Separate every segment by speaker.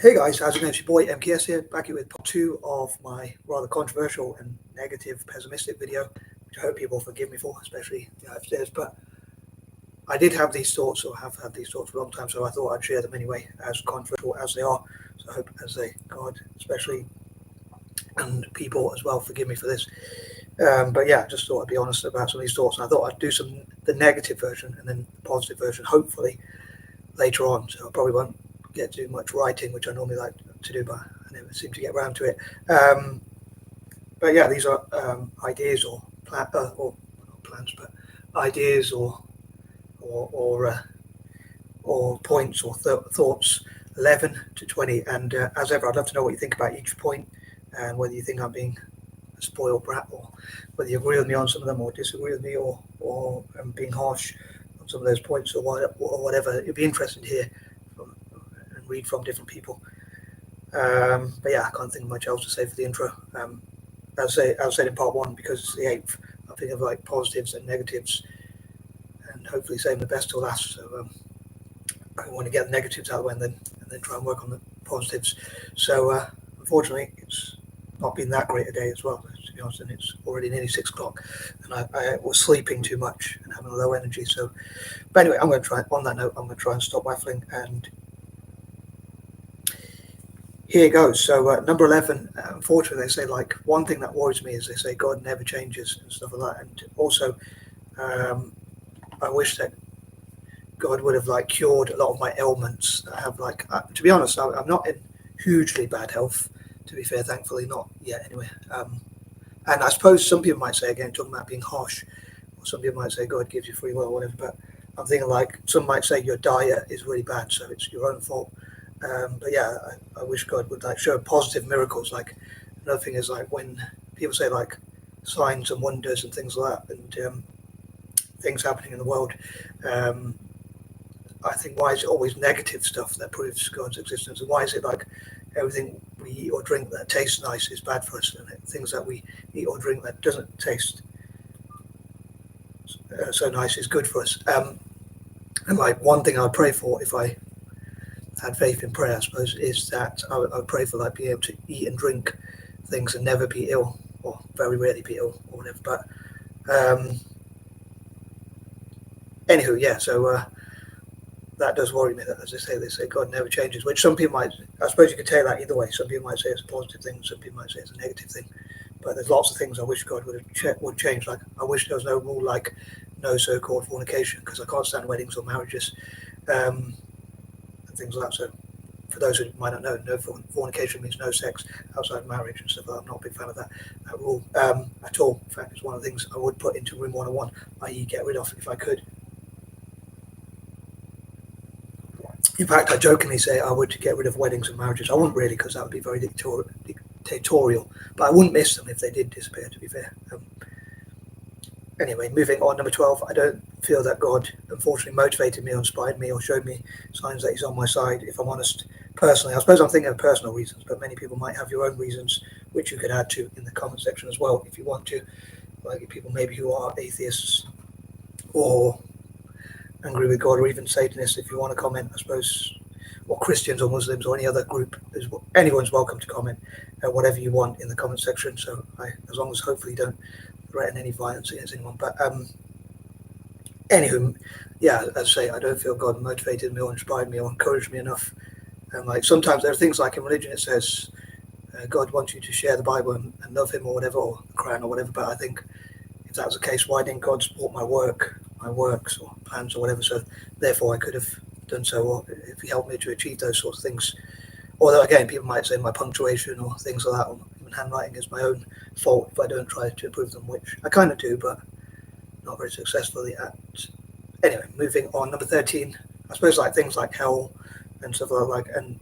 Speaker 1: Hey guys, how's it going? It's your boy MKS here, back here with part 2 of my rather controversial and negative pessimistic video, which I hope people forgive me for, especially upstairs. But I did have these thoughts, or have had these thoughts for a long time, so I thought I'd share them anyway, as controversial as they are. So I hope, as they, God especially, and people as well, forgive me for this. But yeah, I just thought I'd be honest about some of these thoughts, and I thought I'd do the negative version and then the positive version, hopefully, later on. So I probably won't get to much writing, which I normally like to do, but I never seem to get around to it. But yeah, these are ideas or or not plans, but ideas or points or thoughts 11 to 20. And as ever, I'd love to know what you think about each point, and whether you think I'm being a spoiled brat, or whether you agree with me on some of them or disagree with me, or I'm being harsh on some of those points, or whatever. It'd be interesting to hear and read from different people. But yeah, I can't think of much else to say for the intro. As I said in part 1, because it's the 8th, I think of like positives and negatives, and hopefully saving the best till last. So I want to get the negatives out of the way, and then try and work on the positives. So unfortunately, it's not been that great a day as well, to be honest, and it's already nearly 6 o'clock, and I was sleeping too much and having low energy. So, but anyway, I'm going to try. On that note, I'm going to try and stop waffling, and here it goes. So number 11, unfortunately, they say, like, one thing that worries me is they say God never changes and stuff like that. And also, I wish that God would have like cured a lot of my ailments that I have. Like, to be honest, I'm not in hugely bad health, to be fair, thankfully, not yet anyway. And I suppose some people might say, again, talking about being harsh, or some people might say God gives you free will or whatever, but I'm thinking, like, some might say your diet is really bad, so it's your own fault. But yeah, I wish God would like show positive miracles. Like, another thing is, like, when people say like signs and wonders and things like that, and things happening in the world, I think, why is it always negative stuff that proves God's existence? And why is it like everything we eat or drink that tastes nice is bad for us, and things that we eat or drink that doesn't taste so nice is good for us? And like, one thing I'd pray for, if I had faith in prayer, I suppose, is that I would pray for like being able to eat and drink things and never be ill, or very rarely be ill, or whatever. But anywho, yeah. So that does worry me. That, as they say God never changes. Which some people might, I suppose, you could take that either way. Some people might say it's a positive thing. Some people might say it's a negative thing. But there's lots of things I wish God would change. Like, I wish there was no rule like no so-called fornication, because I can't stand weddings or marriages. And things like that. So for those who might not know, no fornication means no sex outside marriage and stuff like that. I'm not a big fan of that rule at all. In fact, it's one of the things I would put into Room 101, i.e. get rid of if I could. In fact, I jokingly say I would get rid of weddings and marriages. I wouldn't really, because that would be very dictatorial, but I wouldn't miss them if they did disappear, to be fair. Anyway, moving on, number 12, I don't feel that God unfortunately motivated me or inspired me or showed me signs that he's on my side, if I'm honest. Personally, I suppose I'm thinking of personal reasons, but many people might have your own reasons, which you could add to in the comment section as well, if you want to. Like people maybe who are atheists or angry with God, or even Satanists, if you want to comment, I suppose, or Christians or Muslims or any other group. Anyone's welcome to comment whatever you want in the comment section. So as long as hopefully you don't threaten any violence against anyone. But anywho, yeah, as I say, I don't feel God motivated me or inspired me or encouraged me enough. And like, sometimes there are things like in religion it says God wants you to share the Bible and love him or whatever, or the Quran or whatever. But I think if that was the case, why didn't God support my works or plans or whatever? So therefore I could have done so, or if he helped me to achieve those sorts of things. Although again, people might say my punctuation or things like that, or even handwriting, is my own fault if I don't try to improve them, which I kind of do, but not very successfully at. Anyway, moving on, number 13, I suppose, like things like hell and stuff like that, and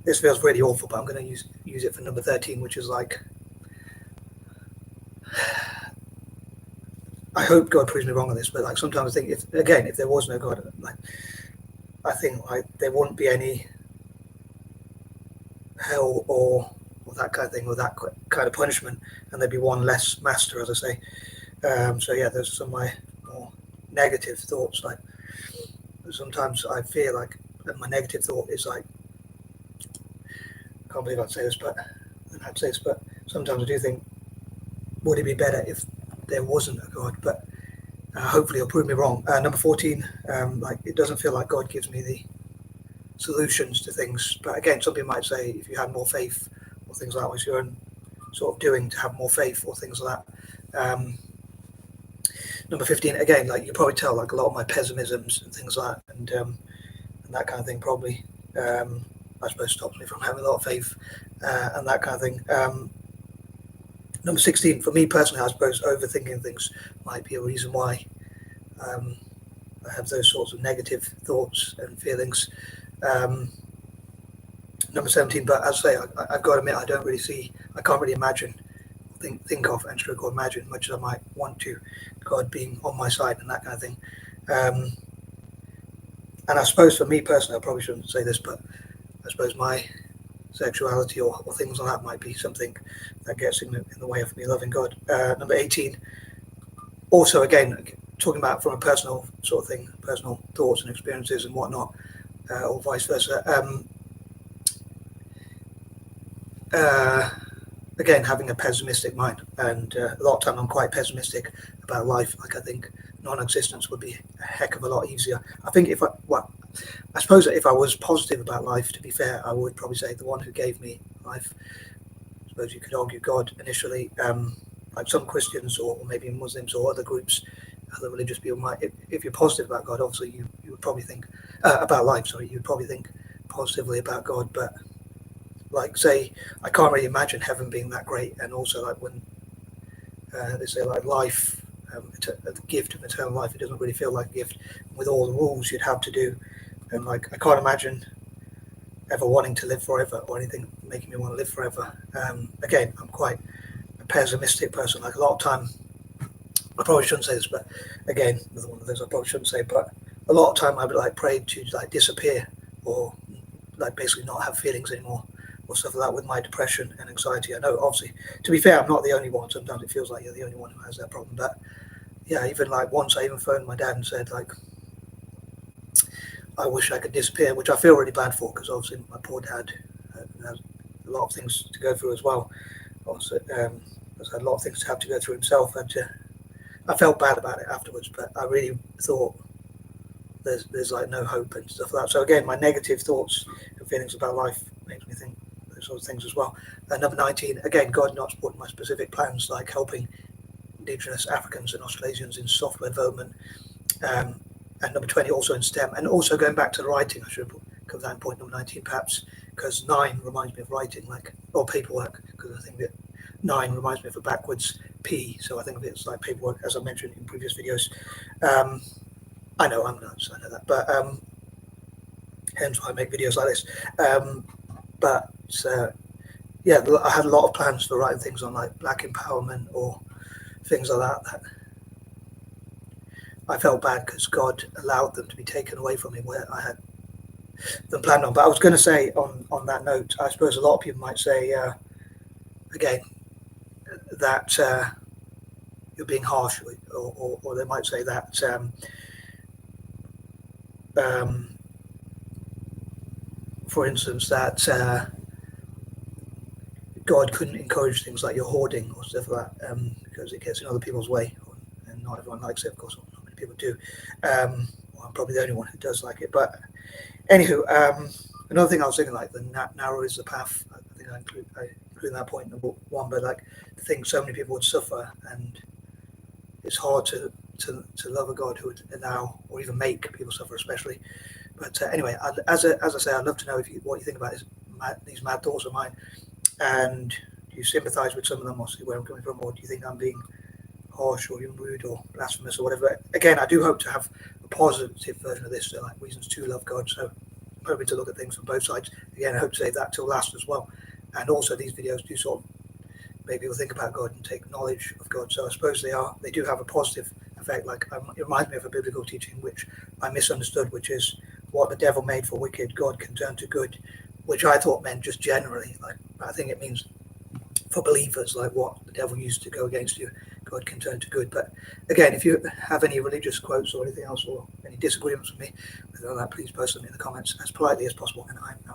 Speaker 1: this feels really awful, but I'm going to use it for number 13, which is like, I hope God proves me wrong on this, but like sometimes I think if there was no God, like I think like there wouldn't be any hell or that kind of thing, or that kind of punishment, and there'd be one less master, as I say. So yeah, those are some of my more negative thoughts. Like, sometimes I feel like my negative thought is like can't believe I'd say this, but sometimes I do think, would it be better if there wasn't a God? But hopefully he'll prove me wrong. Number 14, like it doesn't feel like God gives me the solutions to things. But again, some people might say if you had more faith or things like that, was your own sort of doing to have more faith or things like that. Number 15, again, like you probably tell, like a lot of my pessimisms and things like that, and that kind of thing probably, I suppose, stops me from having a lot of faith and that kind of thing. Number 16, for me personally, I suppose overthinking things might be a reason why I have those sorts of negative thoughts and feelings. Number 17, but as I say, I've got to admit, I can't really imagine, think of and stroke or imagine, much as I might want to, God being on my side and that kind of thing. And I suppose for me personally, I probably shouldn't say this, but I suppose my sexuality or things like that might be something that gets in the way of me loving God. Number 18, also again, talking about from a personal sort of thing, personal thoughts and experiences and whatnot, or vice versa. Again, having a pessimistic mind, and a lot of time I'm quite pessimistic about life. Like I think non-existence would be a heck of a lot easier. I think I suppose if I was positive about life, to be fair, I would probably say the one who gave me life. I suppose you could argue God initially, like some Christians or maybe Muslims or other groups, other religious people might. If you're positive about God, obviously you would probably think about life. Sorry, you'd probably think positively about God, but like say I can't really imagine heaven being that great, and also like when they say like life, the gift of eternal life, it doesn't really feel like a gift with all the rules you'd have to do, and like I can't imagine ever wanting to live forever or anything making me want to live forever. Again, I'm quite a pessimistic person. Like a lot of time, I probably shouldn't say this, but again, another one of those I probably shouldn't say, but a lot of time I would like pray to like disappear or like basically not have feelings anymore or stuff like that with my depression and anxiety. I know, obviously, to be fair, I'm not the only one. Sometimes it feels like you're the only one who has that problem. But yeah, even like once I even phoned my dad and said like, I wish I could disappear, which I feel really bad for because obviously my poor dad has a lot of things to go through as well. Also, has had a lot of things to have to go through himself, and I felt bad about it afterwards. But I really thought there's like no hope and stuff like that. So again, my negative thoughts and feelings about life makes me think those sort of things as well. Number 19, again, God not supporting my specific plans like helping Indigenous Africans and Australasians in software development. And number 20, also in STEM, and also going back to writing. I should have covered that in point number 19 perhaps, because 9 reminds me of writing, like, or paperwork, because I think that 9 reminds me of a backwards P, so I think of it as like paperwork, as I mentioned in previous videos. I know I'm nuts, I know that, but hence why I make videos like this. But yeah, I had a lot of plans for writing things on like black empowerment or things like that I felt bad because God allowed them to be taken away from me where I had them planned on. But I was going to say on that note, I suppose a lot of people might say, again, that you're being harsh, or they might say that for instance, that God couldn't encourage things like your hoarding or stuff like that because it gets in other people's way, and not everyone likes it, of course. Not many people do. Well, I'm probably the only one who does like it. But anywho, another thing I was thinking, like the narrow is the path. I think I include that point number 1. But like the thing, so many people would suffer, and it's hard to love a God who would allow or even make people suffer, especially. But anyway, as I say, I'd love to know what you think about these mad thoughts of mine, and do you sympathise with some of them, or see where I'm coming from, or do you think I'm being harsh or even rude or blasphemous or whatever? Again, I do hope to have a positive version of this, so like reasons to love God. So I'm hoping to look at things from both sides. Again, I hope to save that till last as well. And also these videos do sort of make people think about God and take knowledge of God. So I suppose they do have a positive effect. Like it reminds me of a biblical teaching which I misunderstood, which is what the devil made for wicked, God can turn to good, which I thought meant just generally. Like I think it means for believers, like what the devil used to go against you, God can turn to good. But again, if you have any religious quotes or anything else, or any disagreements with me, that, please post them in the comments as politely as possible, and I'm